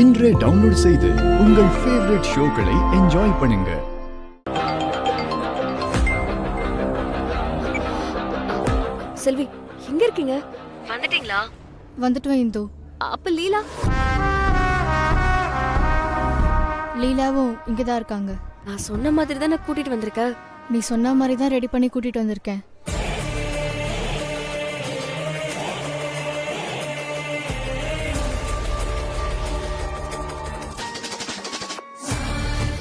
இன்றே டவுன்லோட் செய்து உங்கள் ஃபேவரட் ஷோக்களை என்ஜாய் பண்ணுங்க. செல்வி, எங்க இருக்கீங்க? வந்துட்டீங்களா? வந்துட்டு இந்து. அப்ப லீலா? லீலாவும் இங்கதான் இருக்காங்க. நான் சொன்ன மாதிரி தானே கூட்டிட்டு வந்திருக்க. நீ சொன்ன மாதிரி தான் ரெடி பண்ணி கூட்டிட்டு வந்திருக்கேன்.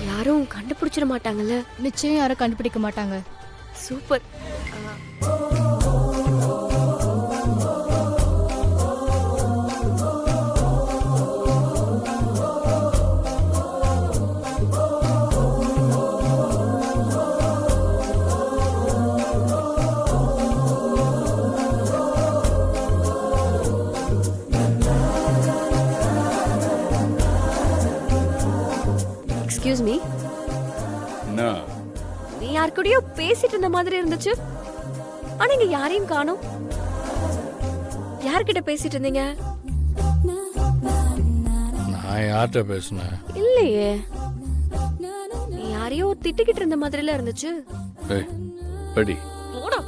யாரும் கண்டுபிடிச்சிட மாட்டாங்கல்ல? நிச்சயம் யாரும் கண்டுபிடிக்க மாட்டாங்க. சூப்பர். Excuse me. நீ யார் கூடயோ பேசிட்டு இருந்த மாதிரி இருந்துச்சு. ஆனா இங்க யாரையும் காணோம். யார்கிட்ட பேசிட்டு இருந்தீங்க? நான் யார்கிட்ட பேசுனேன்? இல்லையே, நீ யாரையோ திட்டிக்கிட்டு இருந்த மாதிரில இருந்துச்சு. படி. போடா.